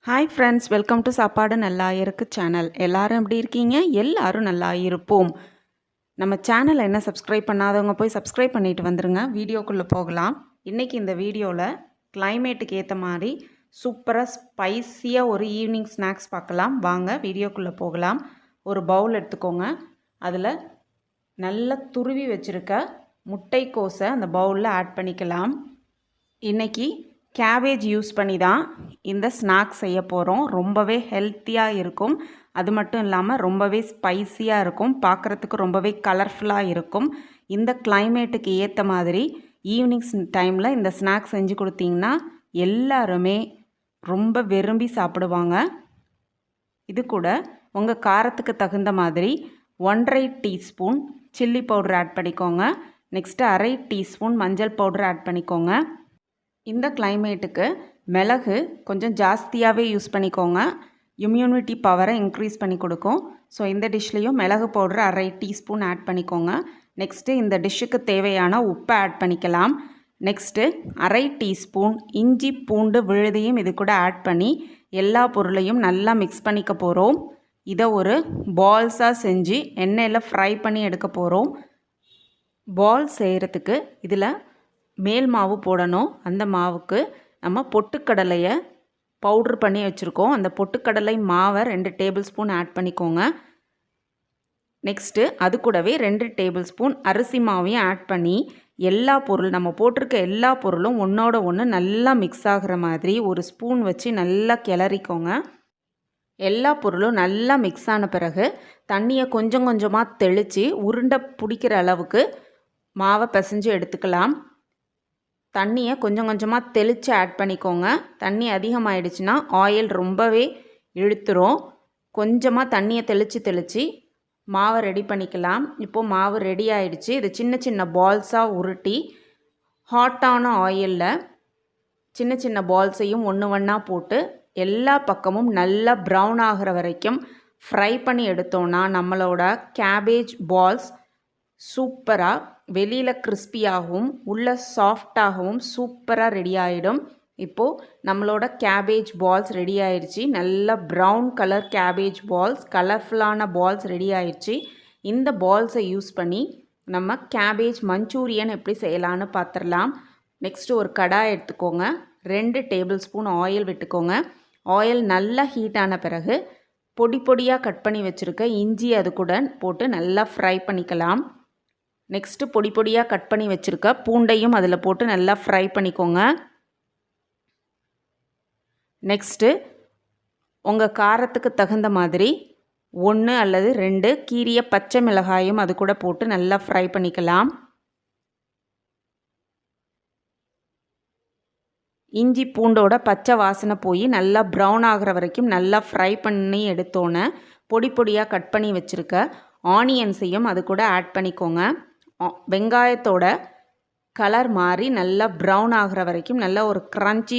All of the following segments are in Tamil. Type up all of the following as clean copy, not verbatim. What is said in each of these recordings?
ஹாய் ஃப்ரெண்ட்ஸ், வெல்கம் டு சாப்பாடு நல்லா இருக்கு சேனல். எல்லாரும் எப்படி இருக்கீங்க? எல்லாரும் நல்லா இருப்போம். நம்ம சேனலை என்ன சப்ஸ்கிரைப் பண்ணாதவங்க போய் சப்ஸ்கிரைப் பண்ணிட்டு வந்துடுங்க. வீடியோக்குள்ளே போகலாம். இன்றைக்கி இந்த வீடியோவில் கிளைமேட்டுக்கு ஏற்ற மாதிரி சூப்பராக ஸ்பைஸியாக ஒரு ஈவினிங் ஸ்நாக்ஸ் பார்க்கலாம். வாங்க வீடியோக்குள்ளே போகலாம். ஒரு பவுல் எடுத்துக்கோங்க. அதில் நல்லா துருவி வச்சுருக்க முட்டைக்கோஸை அந்த பவுலில் ஆட் பண்ணிக்கலாம். இன்றைக்கி கேபேஜ் யூஸ் பண்ணி தான் இந்த ஸ்நாக்ஸ் செய்ய போகிறோம். ரொம்பவே ஹெல்த்தியாக இருக்கும். அது மட்டும் இல்லாமல் ரொம்பவே ஸ்பைஸியாக இருக்கும். பார்க்குறதுக்கு ரொம்பவே கலர்ஃபுல்லாக இருக்கும். இந்த கிளைமேட்டுக்கு ஏற்ற மாதிரி ஈவினிங்ஸ் டைமில் இந்த ஸ்நாக்ஸ் செஞ்சு கொடுத்தீங்கன்னா எல்லாருமே ரொம்ப விரும்பி சாப்பிடுவாங்க. இது கூட உங்கள் காரத்துக்கு தகுந்த மாதிரி 1/2 டீஸ்பூன் சில்லி பவுடர் ஆட் பண்ணிக்கோங்க. நெக்ஸ்ட்டு 1/2 டீஸ்பூன் மஞ்சள் பவுடர் ஆட் பண்ணிக்கோங்க. இந்த கிளைமேட்டுக்கு மிளகு கொஞ்சம் ஜாஸ்தியாகவே யூஸ் பண்ணிக்கோங்க. இம்யூனிட்டி பவரை இன்க்ரீஸ் பண்ணி கொடுக்கும். ஸோ இந்த டிஷ்லேயும் மிளகு பவுடர் 1/2 டீஸ்பூன் ஆட் பண்ணிக்கோங்க. நெக்ஸ்ட்டு இந்த டிஷ்ஷுக்கு தேவையான உப்பை ஆட் பண்ணிக்கலாம். நெக்ஸ்ட்டு 1/2 டீஸ்பூன் இஞ்சி பூண்டு விழுதையும் இது கூட ஆட் பண்ணி எல்லா பொருளையும் நல்லா மிக்ஸ் பண்ணிக்க போகிறோம். இதை ஒரு பால்ஸாக செஞ்சு எண்ணெயில் ஃப்ரை பண்ணி எடுக்க போகிறோம். பால் செய்கிறதுக்கு இதில் மேல் மாவு போடணும். அந்த மாவுக்கு நம்ம பொட்டுக்கடலையை பவுட்ரு பண்ணி வச்சுருக்கோம். அந்த பொட்டுக்கடலை மாவை 2 டேபிள் ஸ்பூன் ஆட் பண்ணிக்கோங்க. நெக்ஸ்ட்டு அது கூடவே 2 டேபிள் ஸ்பூன் அரிசி மாவையும் ஆட் பண்ணி எல்லா பொருள் நம்ம போட்டிருக்க எல்லா பொருளும் ஒன்றோட ஒன்று நல்லா மிக்ஸ் ஆகிற மாதிரி ஒரு ஸ்பூன் வச்சு நல்லா கிளறிக்கோங்க. எல்லா பொருளும் நல்லா மிக்ஸ் ஆன பிறகு தண்ணியை கொஞ்சம் கொஞ்சமாக தெளித்து உருண்டை பிடிக்கிற அளவுக்கு மாவை பிசைஞ்சு எடுத்துக்கலாம். தண்ணியை கொஞ்சம் கொஞ்சமாக தெளித்து ஆட் பண்ணிக்கோங்க. தண்ணி அதிகமாகிடுச்சுன்னா ஆயில் ரொம்பவே இழுத்துரும். கொஞ்சமாக தண்ணியை தெளித்து மாவை ரெடி பண்ணிக்கலாம். இப்போது மாவு ரெடி ஆகிடுச்சு. இது சின்ன சின்ன பால்ஸாக உருட்டி ஹாட்டான ஆயிலில் சின்ன சின்ன பால்ஸையும் ஒன்று ஒன்றா போட்டு எல்லா பக்கமும் நல்லா ப்ரௌன் ஆகிற வரைக்கும் ஃப்ரை பண்ணி எடுத்தோன்னா நம்மளோட கேபேஜ் பால்ஸ் சூப்பராக வெளியில் கிறிஸ்பியாகவும் உள்ள சாஃப்டாகவும் சூப்பராக ரெடி ஆகிடும். இப்போது நம்மளோட கேபேஜ் பால்ஸ் ரெடி ஆயிடுச்சு. நல்ல ப்ரௌன் கலர் கேபேஜ் பால்ஸ், கலர்ஃபுல்லான பால்ஸ் ரெடி ஆயிடுச்சு. இந்த பால்ஸை யூஸ் பண்ணி நம்ம கேபேஜ் மஞ்சூரியன் எப்படி செய்யலான்னு பார்த்துடலாம். நெக்ஸ்ட்டு ஒரு கடாய் எடுத்துக்கோங்க. 2 டேபிள் ஸ்பூன் ஆயில் விட்டுக்கோங்க. ஆயில் நல்லா ஹீட் ஆன பிறகு பொடி பொடியாக கட் பண்ணி வச்சுருக்க இஞ்சி அது கூட போட்டு நல்லா ஃப்ரை பண்ணிக்கலாம். நெக்ஸ்ட்டு பொடி பொடியாக கட் பண்ணி வச்சுருக்க பூண்டையும் அதில் போட்டு நல்லா ஃப்ரை பண்ணிக்கோங்க. நெக்ஸ்ட்டு உங்கள் காரத்துக்கு தகுந்த மாதிரி 1 அல்லது 2 கீரிய பச்சை மிளகாயும் அது கூட போட்டு நல்லா ஃப்ரை பண்ணிக்கலாம். இஞ்சி பூண்டோட பச்சை வாசனை போய் நல்லா ப்ரௌன் ஆகிற வரைக்கும் நல்லா ஃப்ரை பண்ணி எடுத்தோன்னே பொடி பொடியாக கட் பண்ணி வச்சுருக்க ஆனியன்ஸையும் அது கூட ஆட் பண்ணிக்கோங்க. வெங்காயத்தோட கலர் மாறி நல்லா ப்ரௌன் ஆகிற வரைக்கும் நல்லா ஒரு க்ரன்ச்சி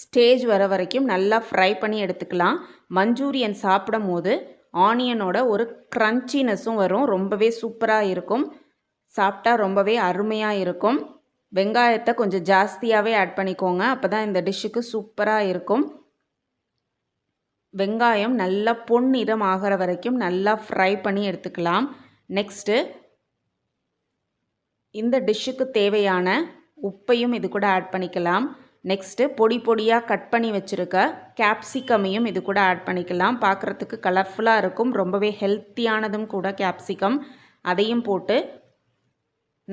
ஸ்டேஜ் வர வரைக்கும் நல்லா ஃப்ரை பண்ணி எடுத்துக்கலாம். மஞ்சூரியன் சாப்பிடும் போது ஆனியனோட ஒரு க்ரன்ச்சினஸும் வரும். ரொம்பவே சூப்பராக இருக்கும். சாப்பிட்டா ரொம்பவே அருமையாக இருக்கும். வெங்காயத்தை கொஞ்சம் ஜாஸ்தியாகவே ஆட் பண்ணிக்கோங்க. அப்போ தான் இந்த டிஷ்ஷுக்கு சூப்பராக இருக்கும். வெங்காயம் நல்லா பொன்னிறம் ஆகிற வரைக்கும் நல்லா ஃப்ரை பண்ணி எடுத்துக்கலாம். நெக்ஸ்ட்டு இந்த டிஷ்ஷுக்கு தேவையான உப்பையும் இது கூட ஆட் பண்ணிக்கலாம். நெக்ஸ்ட்டு பொடி பொடியாக கட் பண்ணி வச்சுருக்க கேப்சிகமையும் இது கூட ஆட் பண்ணிக்கலாம். பார்க்குறதுக்கு கலர்ஃபுல்லாக இருக்கும். ரொம்பவே ஹெல்த்தியானதும் கூட கேப்சிகம். அதையும் போட்டு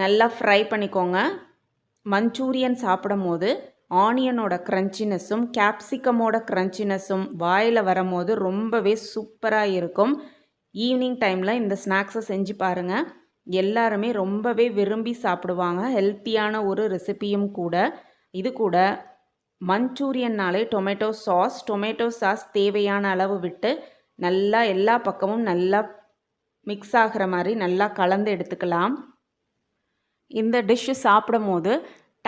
நல்லா ஃப்ரை பண்ணிக்கோங்க. மஞ்சூரியன் சாப்பிடும் போது ஆனியனோட க்ரன்ச்சினஸும் கேப்சிகமோட க்ரன்ச்சினஸும் வாயில் வரும்போது ரொம்பவே சூப்பராக இருக்கும். ஈவினிங் டைமில் இந்த ஸ்நாக்ஸை செஞ்சு பாருங்கள். எல்லாருமே ரொம்பவே விரும்பி சாப்பிடுவாங்க. ஹெல்த்தியான ஒரு ரெசிபியும் கூட. இது கூட மஞ்சூரியன்னாலே டொமேட்டோ சாஸ் தேவையான அளவு விட்டு நல்லா எல்லா பக்கமும் நல்லா மிக்ஸ் ஆகிற மாதிரி நல்லா கலந்து எடுத்துக்கலாம். இந்த டிஷ்ஷு சாப்பிடும் போது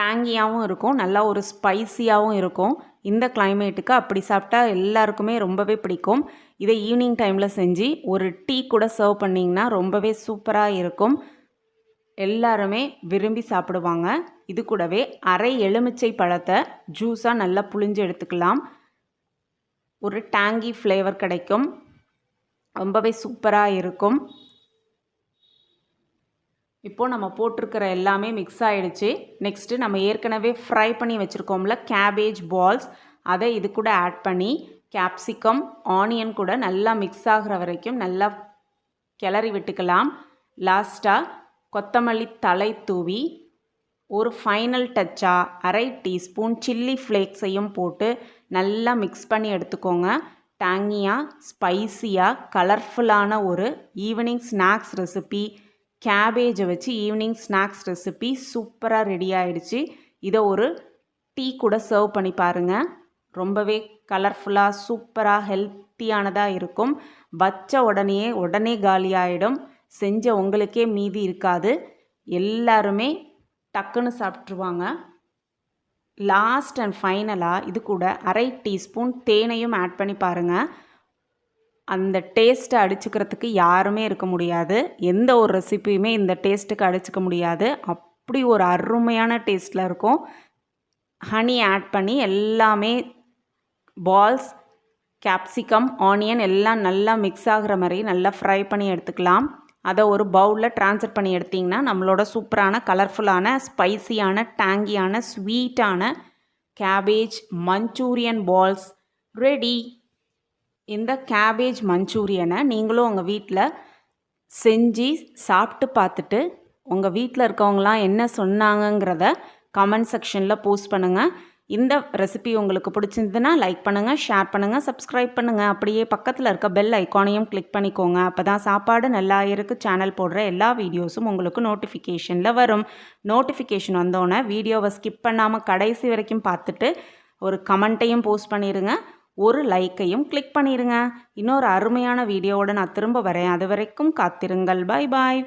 டேங்கியாகவும் இருக்கும், நல்லா ஒரு ஸ்பைஸியாகவும் இருக்கும். இந்த கிளைமேட்டுக்கு அப்படி சாப்பிட்டா எல்லாருக்குமே ரொம்பவே பிடிக்கும். இதை ஈவினிங் டைமில் செஞ்சு ஒரு டீ கூட சர்வ் பண்ணிங்கன்னா ரொம்பவே சூப்பராக இருக்கும். எல்லாருமே விரும்பி சாப்பிடுவாங்க. இது கூடவே 1/2 எலுமிச்சை பழத்தை ஜூஸாக நல்லா புழிஞ்சு எடுத்துக்கலாம். ஒரு டேங்கி ஃப்ளேவர் கிடைக்கும். ரொம்பவே சூப்பராக இருக்கும். இப்போது நம்ம போட்டிருக்கிற எல்லாமே மிக்ஸ் ஆகிடுச்சு. நெக்ஸ்ட்டு நம்ம ஏற்கனவே ஃப்ரை பண்ணி வச்சுருக்கோம்ல கேபேஜ் பால்ஸ், அதை இது கூட ஆட் பண்ணி கேப்சிகம் ஆனியன் கூட நல்லா மிக்ஸ் ஆகிற வரைக்கும் நல்லா கிளறி விட்டுக்கலாம். லாஸ்ட்டாக கொத்தமல்லி தழை தூவி ஒரு ஃபைனல் டச்சாக அரை டீஸ்பூன் சில்லி ஃப்ளேக்ஸையும் போட்டு நல்லா மிக்ஸ் பண்ணி எடுத்துக்கோங்க. டேங்கியாக ஸ்பைஸியாக கலர்ஃபுல்லான ஒரு ஈவினிங் ஸ்நாக்ஸ் ரெசிபி, கேபேஜை வச்சு ஈவினிங் ஸ்நாக்ஸ் ரெசிபி சூப்பராக ரெடி ஆகிடுச்சு. இதை ஒரு டீ கூட சர்வ் பண்ணி பாருங்கள். ரொம்பவே கலர்ஃபுல்லாக சூப்பராக ஹெல்த்தியானதாக இருக்கும். வச்ச உடனே காலி ஆகிடும். செஞ்ச உங்களுக்கே மீதி இருக்காது. எல்லாருமே டக்குன்னு சாப்பிட்ருவாங்க. லாஸ்ட் அண்ட் ஃபைனலாக இது கூட அரை டீஸ்பூன் தேனையும் ஆட் பண்ணி பாருங்கள். அந்த டேஸ்ட்டை அடிச்சுக்கிறதுக்கு யாருமே இருக்க முடியாது. எந்த ஒரு ரெசிபியுமே இந்த டேஸ்ட்டுக்கு அடிச்சுக்க முடியாது. அப்படி ஒரு அருமையான டேஸ்ட்டில் இருக்கும். ஹனி ஆட் பண்ணி எல்லாமே பால்ஸ், கேப்சிகம், ஆனியன் எல்லாம் நல்லா மிக்ஸ் ஆகிற மாதிரி நல்லா ஃப்ரை பண்ணி எடுத்துக்கலாம். அதை ஒரு பவுலில் ட்ரான்ஸ்ஃபர் பண்ணி எடுத்திங்கன்னா நம்மளோட சூப்பரான கலர்ஃபுல்லான ஸ்பைசியான டேங்கியான ஸ்வீட்டான கேபேஜ் மஞ்சூரியன் பால்ஸ் ரெடி. இந்த கேபேஜ் மஞ்சூரியனை நீங்களும் உங்கள் வீட்டில் செஞ்சு சாப்பிட்டு பார்த்துட்டு உங்கள் வீட்டில் இருக்கவங்களாம் என்ன சொன்னாங்கங்கிறத கமெண்ட் செக்ஷனில் போஸ்ட் பண்ணுங்கள். இந்த ரெசிபி உங்களுக்கு பிடிச்சிருந்ததுன்னா லைக் பண்ணுங்கள், ஷேர் பண்ணுங்கள், சப்ஸ்கிரைப் பண்ணுங்கள். அப்படியே பக்கத்தில் இருக்க பெல் ஐக்கானையும் கிளிக் பண்ணிக்கோங்க. அப்போ தான் சாப்பாடு நல்லா இருக்கு சேனல் போடுற எல்லா வீடியோஸும் உங்களுக்கு நோட்டிஃபிகேஷனில் வரும். நோட்டிஃபிகேஷன் வந்தோடனே வீடியோவை ஸ்கிப் பண்ணாமல் கடைசி வரைக்கும் பார்த்துட்டு ஒரு கமெண்ட்டையும் போஸ்ட் பண்ணிடுங்க, ஒரு லைக்கையும் கிளிக் பண்ணிடுங்க. இன்னொரு அருமையான வீடியோவோடு நான் திரும்ப வரேன். அது வரைக்கும் காத்திருங்கள். பாய் பாய்.